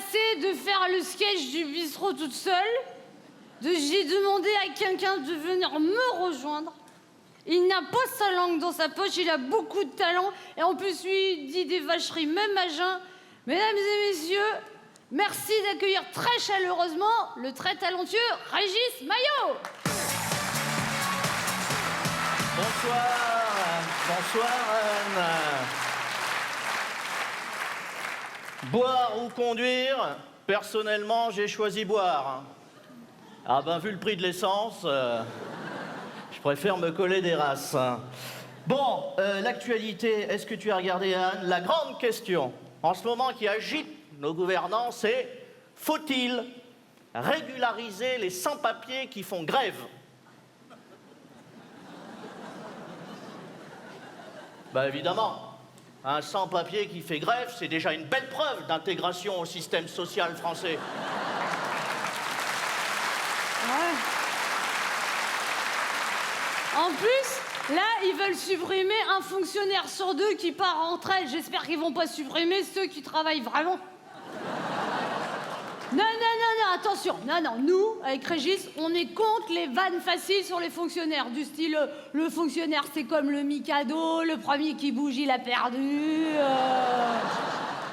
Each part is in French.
assez de faire le sketch du bistrot toute seule. J'ai demandé à quelqu'un de venir me rejoindre. Il n'a pas sa langue dans sa poche, il a beaucoup de talent. Et en plus, lui, il dit des vacheries, même à jeun. Mesdames et messieurs, merci d'accueillir très chaleureusement le très talentueux Régis Maillot. Bonsoir Anne. Boire ou conduire, personnellement j'ai choisi boire. Ah ben vu le prix de l'essence, je préfère me coller des races. Bon, l'actualité, est-ce que tu as regardé Anne? La grande question en ce moment qui agite nos gouvernants, c'est faut-il régulariser les sans-papiers qui font grève? Ben évidemment, un sans-papier qui fait grève, c'est déjà une belle preuve d'intégration au système social français. Ouais. En plus, là, ils veulent supprimer un fonctionnaire sur deux qui part en retraite. J'espère qu'ils vont pas supprimer ceux qui travaillent vraiment. Non, attention. Non, nous, avec Régis, on est contre les vannes faciles sur les fonctionnaires. Du style, le fonctionnaire, c'est comme le Mikado, le premier qui bouge, il a perdu.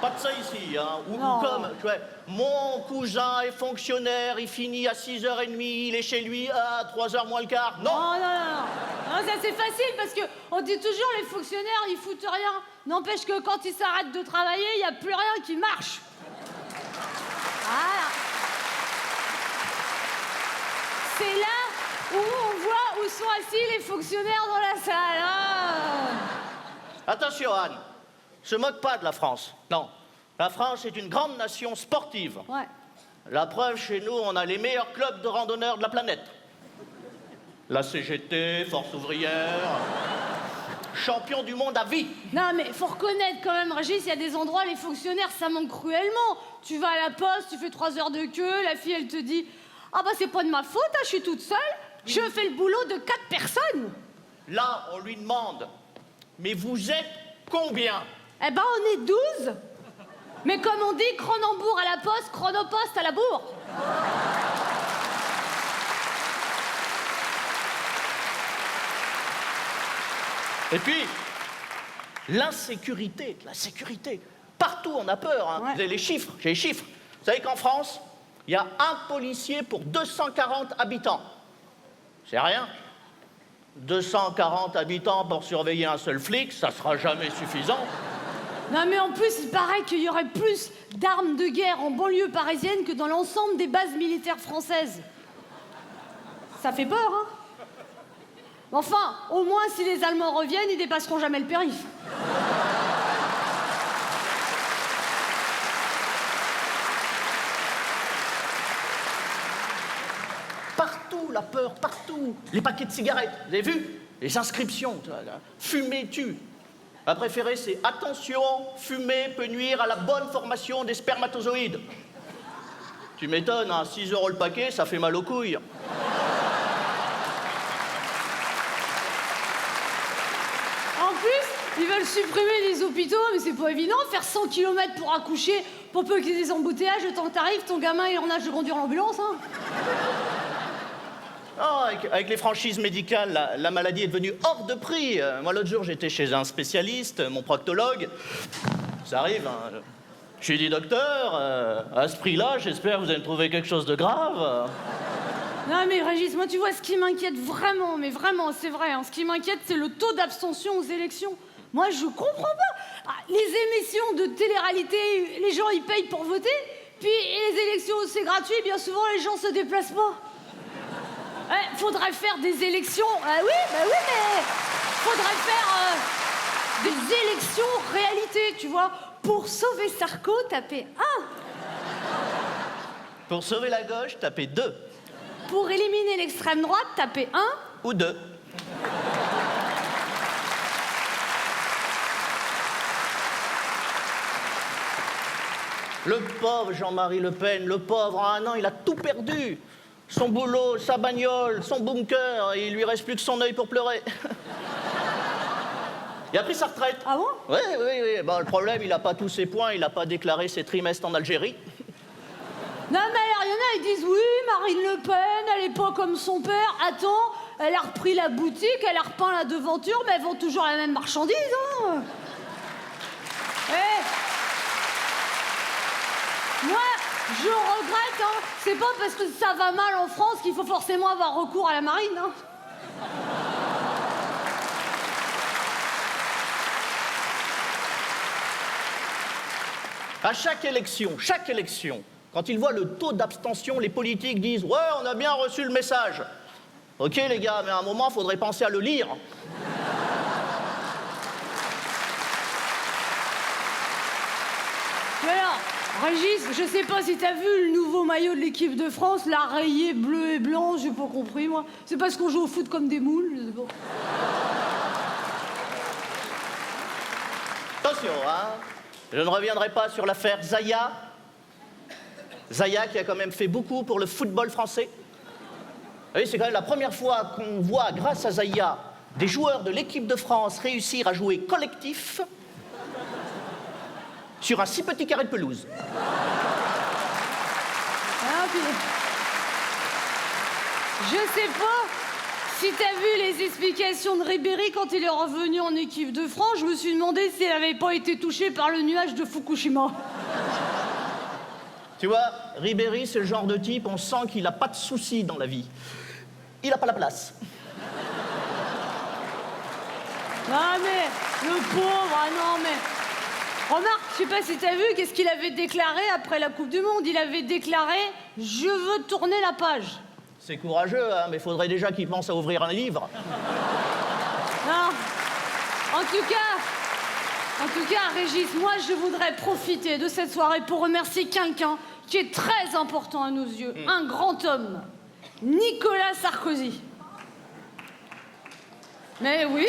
Pas de ça ici, hein. Ou Non. comme, tu vois, mon cousin est fonctionnaire, il finit à 6h30, il est chez lui à 3h moins le quart. Non. Non, ça c'est facile parce que on dit toujours les fonctionnaires, ils foutent rien. N'empêche que quand ils s'arrêtent de travailler, il n'y a plus rien qui marche. Voilà. C'est là où on voit où sont assis les fonctionnaires dans la salle. Hein. Attention Anne, se moque pas de la France. Non, la France est une grande nation sportive. Ouais. La preuve, chez nous, on a les meilleurs clubs de randonneurs de la planète. La CGT, Force ouvrière, champion du monde à vie. Non mais faut reconnaître quand même, Régis, il y a des endroits, les fonctionnaires, ça manque cruellement. Tu vas à la poste, tu fais 3 heures de queue, la fille elle te dit « Ah bah c'est pas de ma faute, hein, je suis toute seule, je fais le boulot de 4 personnes. » Là, on lui demande « Mais vous êtes combien ?» Eh ben on est 12. Mais comme on dit, Cronenbourg à la poste, Chronopost à la bourre. Et puis, l'insécurité, la sécurité. Partout, on a peur. Hein. Ouais. Vous avez les chiffres, j'ai les chiffres. Vous savez qu'en France, il y a un policier pour 240 habitants. C'est rien. 240 habitants pour surveiller un seul flic, ça sera jamais suffisant. Non mais en plus, il paraît qu'il y aurait plus d'armes de guerre en banlieue parisienne que dans l'ensemble des bases militaires françaises. Ça fait peur, hein? Enfin, au moins, si les Allemands reviennent, ils dépasseront jamais le périph'. Partout, la peur, partout. Les paquets de cigarettes, vous avez vu? Les inscriptions, tu vois, là. Fumer tue. Ma préférée, c'est « Attention, fumer peut nuire à la bonne formation des spermatozoïdes ». Tu m'étonnes, hein, 6 € le paquet, ça fait mal aux couilles. En plus, ils veulent supprimer les hôpitaux, mais c'est pas évident. Faire 100 km pour accoucher, pour peu qu'il y ait des embouteillages, le temps que t'arrives, ton gamin, il est en âge de conduire l'ambulance, hein. Oh, avec les franchises médicales, la maladie est devenue hors de prix. Moi, l'autre jour, j'étais chez un spécialiste, mon proctologue. Ça arrive, hein. Je lui ai dit, docteur, à ce prix-là, j'espère que vous allez me trouver quelque chose de grave. Non mais Régis, moi tu vois, ce qui m'inquiète vraiment, mais vraiment, c'est vrai, hein, ce qui m'inquiète, c'est le taux d'abstention aux élections. Moi, je comprends pas. Ah, les émissions de télé-réalité, les gens, ils payent pour voter, puis les élections, c'est gratuit, bien souvent, les gens se déplacent pas. Faudrait faire des élections... oui, mais... Faudrait faire des élections réalité, tu vois. Pour sauver Sarko, tapez 1. Pour sauver la gauche, tapez 2. Pour éliminer l'extrême droite, tapez 1. Ou 2. Le pauvre Jean-Marie Le Pen, le pauvre, en 1 an, il a tout perdu. Son boulot, sa bagnole, son bunker, et il lui reste plus que son œil pour pleurer. Il a pris sa retraite. Ah bon? Oui. Bon, le problème, il n'a pas tous ses points, il n'a pas déclaré ses trimestres en Algérie. Non, mais alors, il y en a, ils disent, oui, Marine Le Pen, elle est pas comme son père. Attends, elle a repris la boutique, elle a repeint la devanture, mais elles vendent toujours la même marchandise, hein. Moi, je regrette, hein. C'est pas parce que ça va mal en France qu'il faut forcément avoir recours à la marine, hein. À chaque élection, quand ils voient le taux d'abstention, les politiques disent « Ouais, on a bien reçu le message ». Ok les gars, mais à un moment, il faudrait penser à le lire. Mais alors, Régis, je sais pas si t'as vu le nouveau maillot de l'équipe de France, là, rayé bleu et blanc, j'ai pas compris, moi. C'est parce qu'on joue au foot comme des moules, je sais pas. Attention, hein. Je ne reviendrai pas sur l'affaire Zaya. Zaya qui a quand même fait beaucoup pour le football français. Vous voyez, c'est quand même la première fois qu'on voit, grâce à Zaya, des joueurs de l'équipe de France réussir à jouer collectif sur un si petit carré de pelouse. Ah, puis... Je sais pas si t'as vu les explications de Ribéry quand il est revenu en équipe de France. Je me suis demandé s'il n'avait pas été touché par le nuage de Fukushima. Tu vois, Ribéry, c'est le genre de type, on sent qu'il n'a pas de soucis dans la vie. Il n'a pas la place. Ah mais, le pauvre, ah non mais... Remarque, je sais pas si t'as vu, qu'est-ce qu'il avait déclaré après la Coupe du Monde? Il avait déclaré « Je veux tourner la page ». C'est courageux, hein, mais il faudrait déjà qu'il pense à ouvrir un livre. Non. En tout cas, Régis, moi, je voudrais profiter de cette soirée pour remercier quelqu'un qui est très important à nos yeux, un grand homme, Nicolas Sarkozy. Mais oui,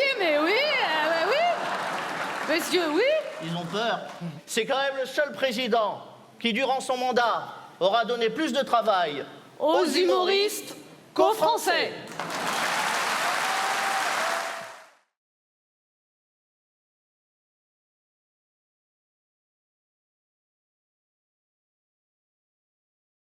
parce que oui. Ils ont peur. C'est quand même le seul président qui, durant son mandat, aura donné plus de travail Aux humoristes qu'aux Français.